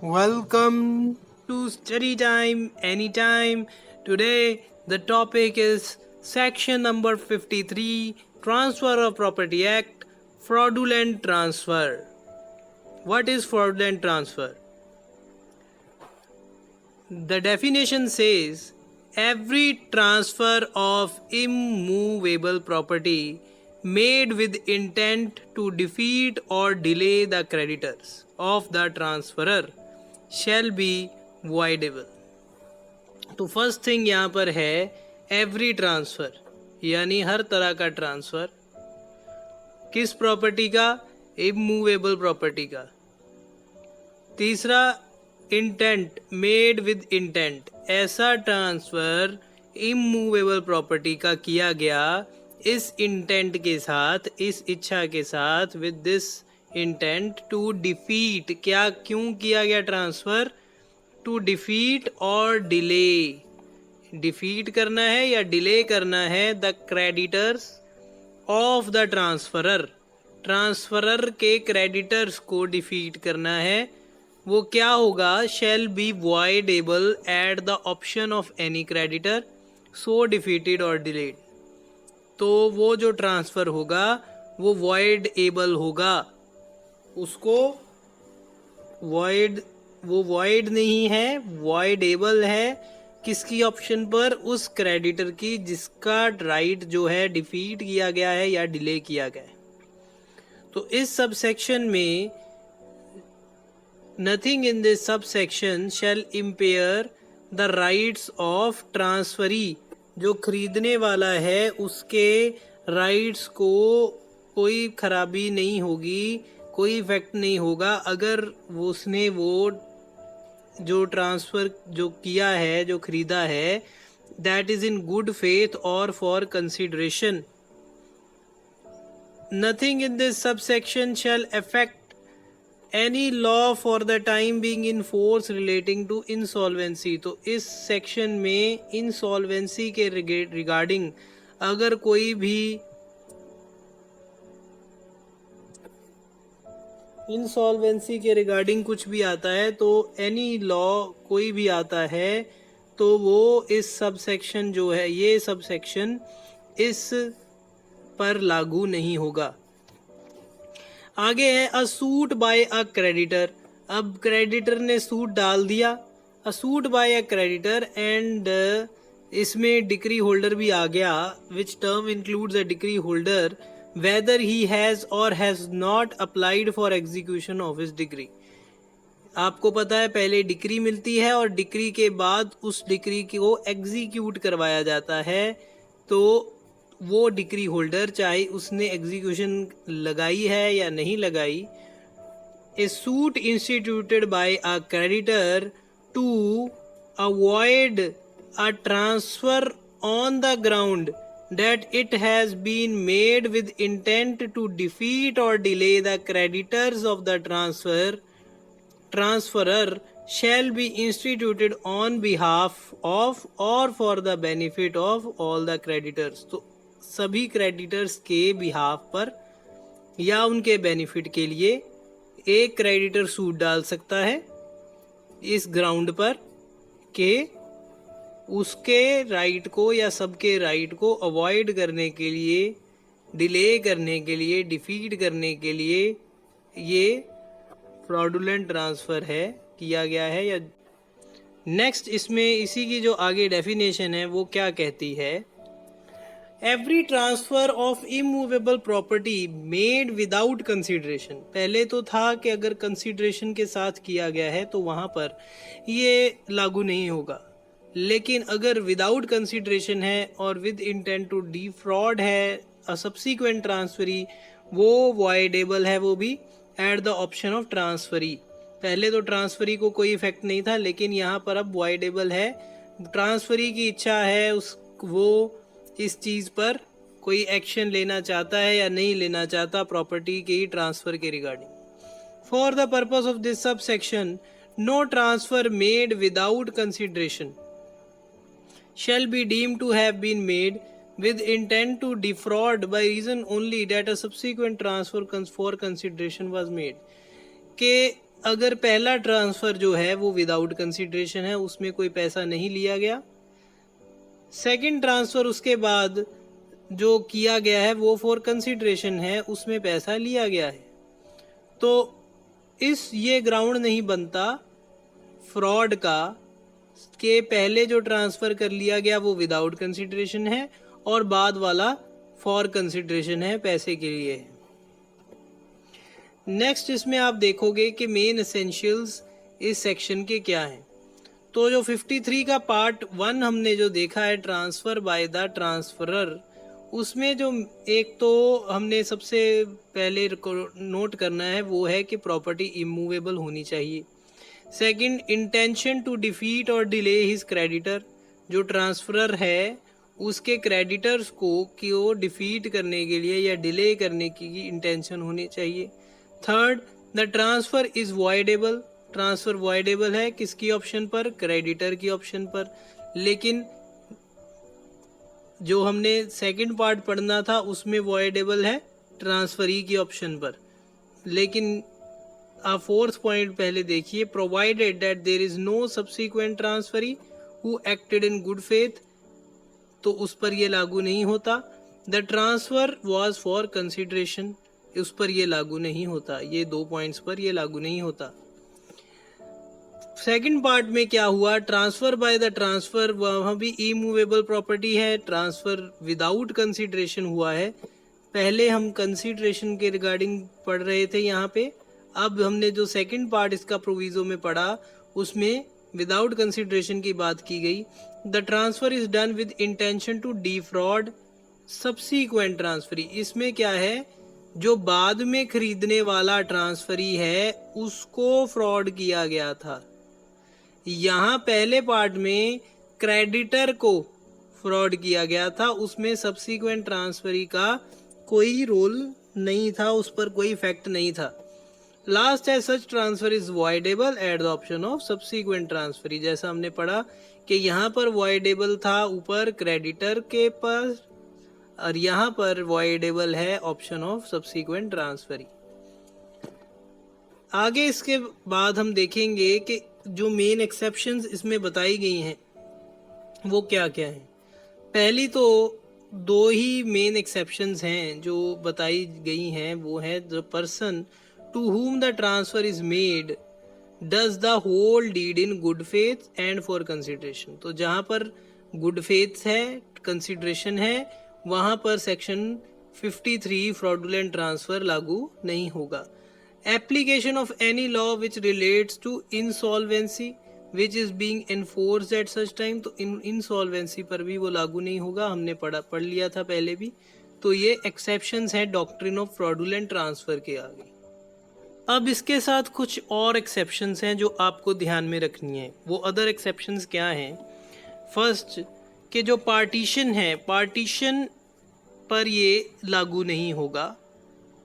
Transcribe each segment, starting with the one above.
Welcome to Study Time Anytime. Today the topic is section number 53, Transfer of Property Act, Fraudulent Transfer. What is fraudulent transfer? The definition says every transfer of immovable property made with intent to defeat or delay the creditors of the transferor shall be voidable. तो first thing यहाँ पर है every transfer, यानी हर तरह का transfer. किस property का? Immovable property का। तीसरा, इंटेंट, मेड विद इंटेंट, ऐसा ट्रांसफ़र इमूवेबल प्रॉपर्टी का किया गया इस इंटेंट के साथ, इस इच्छा के साथ, with this intent to defeat. क्या, क्यों किया गया ट्रांसफ़र? टू डिफीट और डिले, डिफीट करना है या डिले करना है the creditors of the transferor, transferor के क्रेडिटर्स को डिफीट करना है। वो क्या होगा? Shall be voidable at the option of any creditor so defeated और डिलेड। तो वो जो ट्रांसफ़र होगा वो वॉइडेबल होगा, उसको वो वॉइड नहीं है, वॉइडेबल है। किसकी ऑप्शन पर? उस क्रेडिटर की जिसका राइट जो है डिफीट किया गया है या डिले किया गया है। तो इस सब सेक्शन में nothing in this sub section shall impair the rights of transferee. जो खरीदने वाला है उसके राइट्स को कोई खराबी नहीं होगी, कोई इफेक्ट नहीं होगा अगर उसने वो जो ट्रांसफ़र जो किया है, जो खरीदा है, that is in good faith और for consideration. Nothing in this sub section shall affect any law for the time being in force relating to insolvency. तो इस सेक्शन में इंसॉल्वेंसी के रिगार्डिंग अगर कोई भी इंसॉल्वेंसी के रिगार्डिंग कुछ भी आता है, तो एनी लॉ कोई भी आता है, तो वो इस सब सेक्शन जो है, ये सब सेक्शन इस पर लागू नहीं होगा। आगे है a suit by a creditor. अब क्रेडिटर ने सूट डाल दिया, a suit by a creditor, and इसमें डिक्री होल्डर भी आ गया, which term includes a decree holder whether he has or has not applied for execution of his decree। आपको पता है पहले डिक्री मिलती है और डिक्री के बाद उस डिक्री को एग्जीक्यूट करवाया जाता है। तो वो डिक्री होल्डर, चाहे उसने एग्जीक्यूशन लगाई है या नहीं लगाई, a suit instituted by a creditor to avoid a transfer on the ground that it has been made with intent to defeat or delay the creditors of the transferor shall be instituted on behalf of or for the benefit of all the creditors। तो सभी creditors के behalf पर या उनके benefit के लिए एक creditor suit डाल सकता है इस ग्राउंड पर कि उसके राइट को या सबके राइट को अवॉइड करने के लिए, डिले करने के लिए, डिफीट करने के लिए ये फ्रॉडुलेंट ट्रांसफ़र है, किया गया है। या नेक्स्ट इसमें इसी की जो आगे डेफिनेशन है वो क्या कहती है? Every transfer of immovable property made without consideration. पहले तो था कि अगर कंसिडरेशन के साथ किया गया है तो वहाँ पर ये लागू नहीं होगा, लेकिन अगर विदाउट कंसिडरेशन है और विद इंटेंट टू डिफ्रॉड है अ सब्सिक्वेंट ट्रांसफरी, वो वॉइडेबल है, वो भी eight the option of transferee. पहले तो ट्रांसफरी को कोई इफेक्ट नहीं था, लेकिन यहाँ पर अब वॉइडेबल है। ट्रांसफरी की इच्छा है, उस वो इस चीज़ पर कोई एक्शन लेना चाहता है या नहीं लेना चाहता प्रॉपर्टी के ट्रांसफ़र के regarding. For the purpose of this सब section no transfer made without consideration shall be deemed to have been made with intent to defraud by reason only that a subsequent transfer for consideration was made। के अगर पहला transfer जो है वो without consideration है, उसमें कोई पैसा नहीं लिया गया। सेकंड ट्रांसफ़र उसके बाद जो किया गया है वो फॉर कंसिडरेशन है, उसमें पैसा लिया गया है, तो ये ग्राउंड नहीं बनता फ्रॉड का कि पहले जो ट्रांसफ़र कर लिया गया वो विदाउट कंसिडरेशन है और बाद वाला फॉर कंसिडरेशन है, पैसे के लिए है। नेक्स्ट इसमें आप देखोगे कि मेन एसेंशियल्स इस सेक्शन के क्या हैं। तो जो 53 का पार्ट 1 हमने जो देखा है ट्रांसफ़र बाय द ट्रांसफरर, उसमें जो एक तो हमने सबसे पहले नोट करना है वो है कि प्रॉपर्टी इमूवेबल होनी चाहिए। सेकंड, इंटेंशन टू डिफीट और डिले हिज क्रेडिटर, जो ट्रांसफरर है उसके क्रेडिटर्स को डिफीट करने के लिए या डिले करने की इंटेंशन होनी चाहिए। Third, the transfer is voidable, transfer voidable है किसकी ऑप्शन पर, क्रेडिटर की ऑप्शन पर। लेकिन जो हमने सेकंड पार्ट पढ़ना था उसमें वॉइडेबल है ट्रांसफरी की ऑप्शन पर। लेकिन आप फोर्थ पॉइंट पहले देखिए, provided that there is no subsequent transferee who acted in good faith, तो उस पर ये लागू नहीं होता। The transfer was for consideration, उस पर ये लागू नहीं होता, ये 2 पॉइंट्स पर ये लागू नहीं होता। सेकंड पार्ट में क्या हुआ, ट्रांसफर बाय द ट्रांसफर, वहाँ भी इमूवेबल प्रॉपर्टी है, ट्रांसफर विदाउट कंसिडरेशन हुआ है। पहले हम कंसिडरेशन के रिगार्डिंग पढ़ रहे थे यहाँ पे, अब हमने जो सेकंड पार्ट इसका प्रोविजो में पढ़ा उसमें विदाउट कंसिडरेशन की बात की गई। The transfer is done with intention to defraud subsequent transferee, इसमें क्या है, जो बाद में खरीदने वाला ट्रांसफरी है उसको फ्रॉड किया गया था। यहाँ पहले पार्ट में क्रेडिटर को फ्रॉड किया गया था, उसमें सब्सीक्वेंट ट्रांसफरी का कोई रोल नहीं था, उस पर कोई इफेक्ट नहीं था। लास्ट है सच transfer is voidable at the option of subsequent transferee, जैसा हमने पढ़ा कि यहाँ पर वॉइडेबल था ऊपर क्रेडिटर के पास और यहाँ पर वॉइडेबल है ऑप्शन ऑफ सब्सीक्वेंट ट्रांसफरी। आगे इसके बाद हम देखेंगे कि जो मेन एक्सेप्शंस इसमें बताई गई हैं वो क्या क्या हैं। पहली तो 2 ही मेन एक्सेप्शंस हैं जो बताई गई हैं, वो है the person to whom the transfer is made does the whole deed in good faith and for consideration, तो जहाँ पर गुड फेथ है, कंसिडरेशन है, वहाँ पर सेक्शन 53 फ्रॉडुलेंट ट्रांसफर लागू नहीं होगा। Application of any law which relates to insolvency which is being enforced at such time, तो इंसॉल्वेंसी पर भी वो लागू नहीं होगा, हमने पढ़ लिया था पहले भी। तो ये एक्सेप्शंस हैं डॉक्ट्रिन ऑफ फ्रॉडुलेंट ट्रांसफर के आगे। अब इसके साथ कुछ और एक्सेप्शंस हैं जो आपको ध्यान में रखनी है। वो अदर एक्सेप्शंस क्या हैं, फर्स्ट कि जो पार्टीशन है, पार्टीशन पर ये लागू नहीं होगा।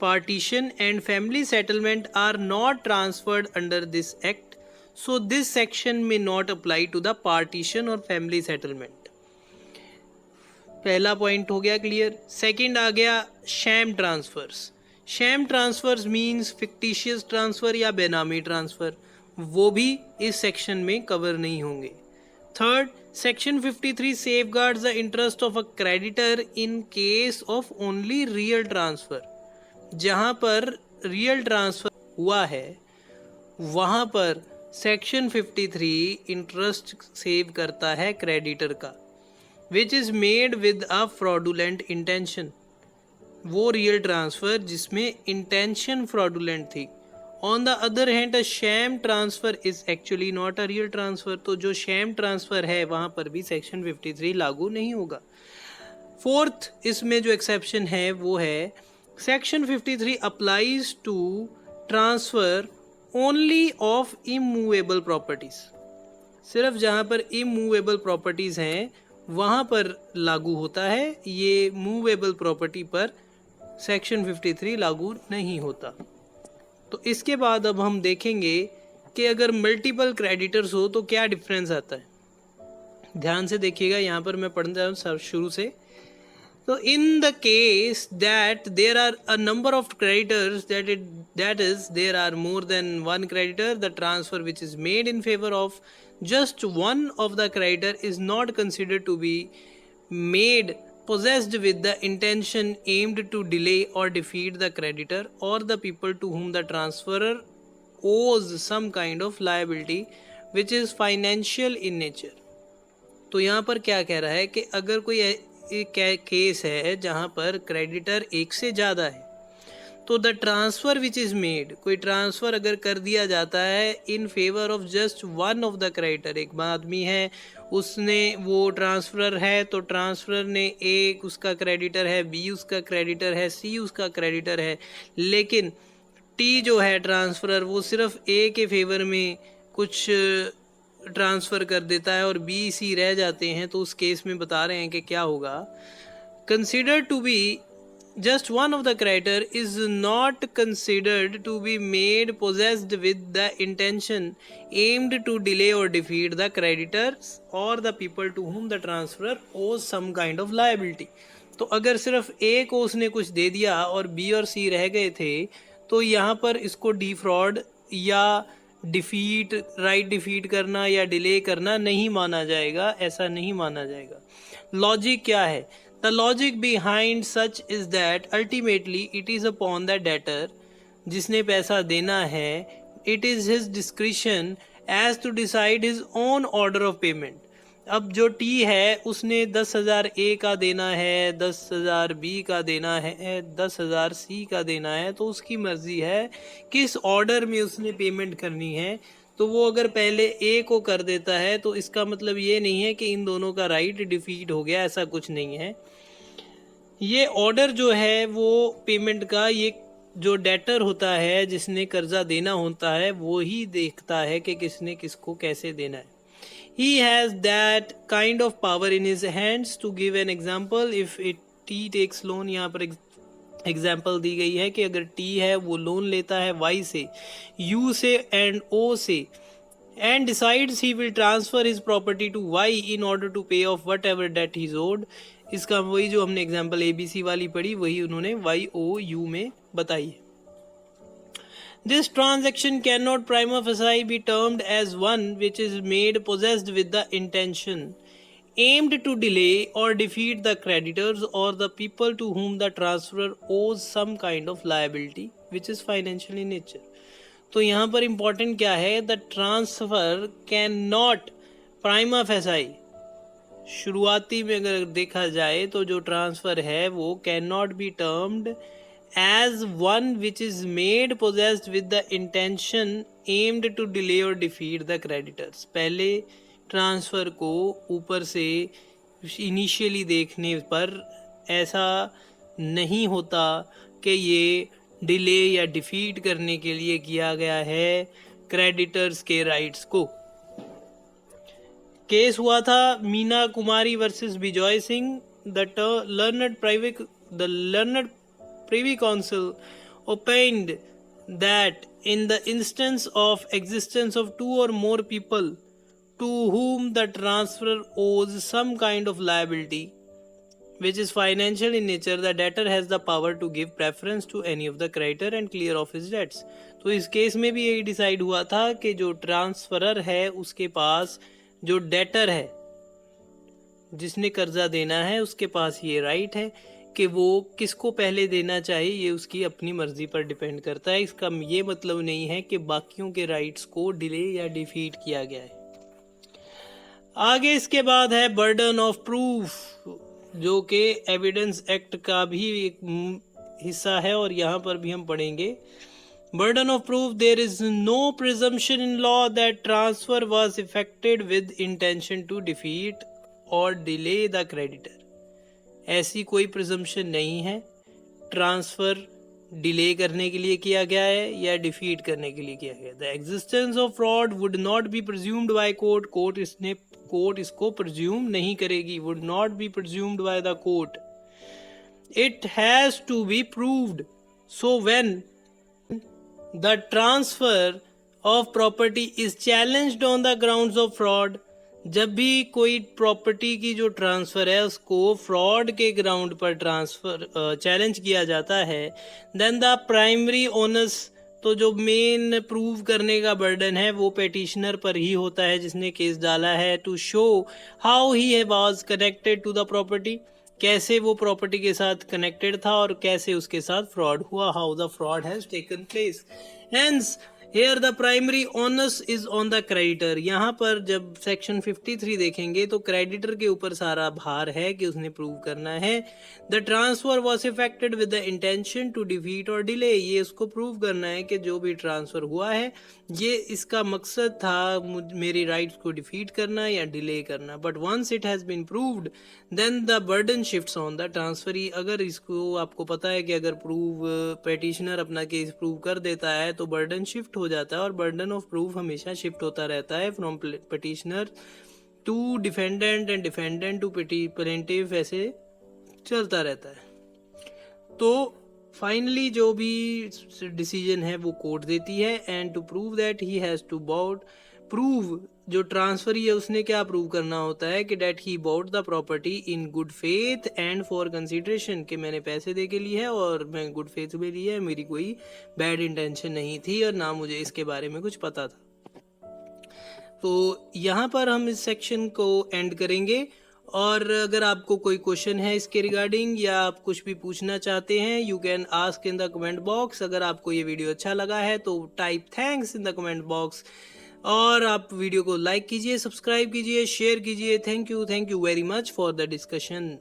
Partition and family settlement are not transferred under this act, so this section may not apply to the partition और फैमिली सेटलमेंट। पहला पॉइंट हो गया क्लियर। सेकंड आ गया sham transfers. Sham transfers means fictitious transfer या benami transfer, वो भी इस सेक्शन में कवर नहीं होंगे। Third, section 53 safeguards the interest of a creditor in case of only real transfer, जहां पर रियल ट्रांसफर हुआ है वहां पर सेक्शन 53 इंटरेस्ट सेव करता है क्रेडिटर का, which is made with a fraudulent intention, वो रियल ट्रांसफर जिसमें इंटेंशन फ्रॉडुलेंट थी। On the other hand a sham transfer is actually not a real transfer, तो जो शैम ट्रांसफर है वहां पर भी सेक्शन 53 लागू नहीं होगा। फोर्थ इसमें जो एक्सेप्शन है वो है section 53 applies to transfer only of immovable properties, सिर्फ जहां पर इमूवेबल प्रॉपर्टीज हैं वहां पर लागू होता है, ये मूवेबल प्रॉपर्टी पर सेक्शन 53 लागू नहीं होता। तो इसके बाद अब हम देखेंगे कि अगर मल्टीपल क्रेडिटर्स हो तो क्या डिफरेंस आता है। ध्यान से देखिएगा, यहाँ पर मैं पढ़ना चाहूँ शुरू से। So in the case that there are a number of creditors, that is there are more than one creditor, the transfer which is made in favor of just one of the creditor is not considered to be made possessed with the intention aimed to delay or defeat the creditor or the people to whom the transferor owes some kind of liability which is financial in nature. तो यहाँ पर क्या कह रहा है कि अगर कोई एक केस है जहाँ पर क्रेडिटर एक से ज़्यादा है, तो the transfer which is made, कोई ट्रांसफ़र अगर कर दिया जाता है in favour of just one of the creditor, एक आदमी है उसने वो ट्रांसफ़र है तो ट्रांसफ़र ने एक उसका क्रेडिटर है, बी उसका क्रेडिटर है, सी उसका क्रेडिटर है, लेकिन टी जो है ट्रांसफ़र वो सिर्फ ए के फेवर में कुछ ट्रांसफ़र कर देता है और बी सी रह जाते हैं, तो उस केस में बता रहे हैं कि क्या होगा. Consider to be just one of the creditor is not considered to be made possessed with the intention aimed to delay or defeat the creditors or the people to whom the transferor owes some kind of liability. तो अगर सिर्फ ए को उसने कुछ दे दिया और B और सी रह गए थे, तो यहाँ पर इसको डिफ्रॉड या डिफीट, राइट डिफीट करना या डिले करना नहीं माना जाएगा, ऐसा नहीं माना जाएगा. लॉजिक क्या है? The logic behind such is that ultimately it is upon the debtor, जिसने पैसा देना है, it is his discretion as to decide his own order of payment. अब जो टी है उसने 10,000 ए का देना है, 10,000 बी का देना है, 10,000 सी का देना है, तो उसकी मर्जी है किस ऑर्डर में उसने पेमेंट करनी है. तो वो अगर पहले ए को कर देता है तो इसका मतलब ये नहीं है कि इन दोनों का राइट डिफीट हो गया, ऐसा कुछ नहीं है. ये ऑर्डर जो है वो पेमेंट का, ये जो डेटर होता है जिसने कर्जा देना होता है वो ही देखता है कि किसने किसको कैसे देना है. He has that kind of power in his hands. To give an example, if it T takes loan, यहाँ पर एग्जाम्पल दी गई है कि अगर टी है वो लोन लेता है वाई से, यू से and O say, and decides he will transfer his property to Y in order to pay off whatever debt he owed. इसका वही जो हमने एग्जाम्पल ए बी सी वाली पढ़ी वही उन्होंने वाई ओ यू में बताई है. This transaction cannot prima facie be termed as one which is made possessed with the intention aimed to delay or defeat the creditors or the people to whom the transferor owes some kind of liability which is financial in nature. तो यहाँ पर important क्या है? The transfer cannot prima facie, शुरुआती में अगर देखा जाए तो जो ट्रांसफ़र है वो cannot be termed as one which is made possessed with the intention aimed to delay or defeat the creditors. पहले ट्रांसफ़र को ऊपर से इनिशियली देखने पर ऐसा नहीं होता कि ये डिले या डिफीट करने के लिए किया गया है क्रेडिटर्स के राइट्स को. केस हुआ था Meena Kumari versus Bijoy Singh. The learned Privy Council opined that in the instance of existence of two or more people to whom the transferor owes some kind of liability which is financial in nature, the debtor has the power to give preference to any of the creditor and clear off his debts. तो इस case में भी यही decide हुआ था कि जो transferor है उसके पास जो डेटर है जिसने कर्जा देना है उसके पास ये राइट है कि वो किसको पहले देना चाहिए, ये उसकी अपनी मर्जी पर डिपेंड करता है. इसका ये मतलब नहीं है कि बाकियों के राइट्स को डिले या डिफीट किया गया है. आगे इसके बाद है बर्डन ऑफ प्रूफ, जो कि एविडेंस एक्ट का भी एक हिस्सा है और यहाँ पर भी हम पढ़ेंगे. Burden of proof. There is no presumption in law that transfer was effected with intention to defeat or delay the creditor. ऐसी कोई प्रिजम्पशन नहीं है ट्रांसफ़र डिले करने के लिए किया गया है या डिफीट करने के लिए किया गया. The existence of fraud would not be presumed by court. Court इसको प्रिज्यूम नहीं करेगी. Would not be presumed by the court. It has to be proved. So when the transfer of property is challenged on the grounds of fraud, जब भी कोई property की जो transfer है उसको फ्रॉड के ग्राउंड पर ट्रांसफ़र चैलेंज किया जाता है, देन द प्राइमरी ओनर्स, तो जो मेन प्रूव करने का बर्डन है वो पेटिशनर पर ही होता है जिसने केस डाला है, to show how he was connected to the property, कैसे वो प्रॉपर्टी के साथ कनेक्टेड था और कैसे उसके साथ फ्रॉड हुआ, how the fraud has taken place. Hence here the primary onus is on the creditor. यहाँ पर जब सेक्शन 53 देखेंगे तो क्रेडिटर के ऊपर सारा भार है कि उसने प्रूव करना है। The transfer was effected with the intention to defeat और डिले, ये उसको प्रूव करना है कि जो भी ट्रांसफर हुआ है ये इसका मकसद था मेरी राइट्स को डिफीट करना या डिले करना। But once it has been proved then the burden shifts on the transferee. अगर इसको आपको पता है कि अगर प्रूव पेटिशनर अपना केस प्रूव कर देता है तो बर्डन शिफ्ट हो जाता है, और बर्डन ऑफ प्रूफ हमेशा शिफ्ट होता रहता है from petitioner to defendant and defendant to plaintiff, ऐसे चलता रहता है। तो फाइनली जो भी डिसीजन है वो कोर्ट देती है, and to prove that he has to bought prove, जो ट्रांसफर है उसने क्या प्रूव करना होता है कि that he bought the property in good faith and for consideration, कि मैंने पैसे दे के ली है और मैं गुड फेथ में ली है, मेरी कोई बैड इंटेंशन नहीं थी और ना मुझे इसके बारे में कुछ पता था। तो यहाँ पर हम इस सेक्शन को एंड करेंगे, और अगर आपको कोई क्वेश्चन है इसके रिगार्डिंग या आप कुछ भी पूछना चाहते हैं, you can ask in the comment box. अगर आपको ये वीडियो अच्छा लगा है तो type thanks in the comment box, और आप वीडियो को लाइक कीजिए, सब्सक्राइब कीजिए, शेयर कीजिए। Thank you very much for the discussion.